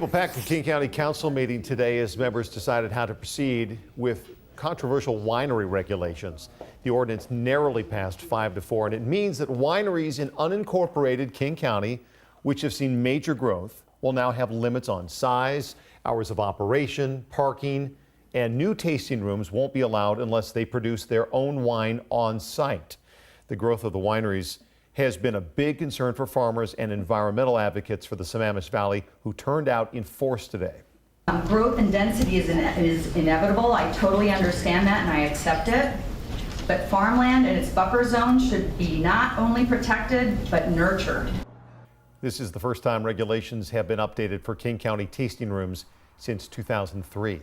Well, packed the King County Council meeting today as members decided how to proceed with controversial winery regulations. The ordinance narrowly passed 5-4, and it means that wineries in unincorporated King County, which have seen major growth, will now have limits on size, hours of operation, parking, and new tasting rooms won't be allowed unless they produce their own wine on site. The growth of the wineries has been a big concern for farmers and environmental advocates for the Sammamish Valley who turned out in force today. Growth and density is inevitable. I totally understand that and I accept it. But farmland and its buffer zone should be not only protected, but nurtured. This is the first time regulations have been updated for King County tasting rooms since 2003.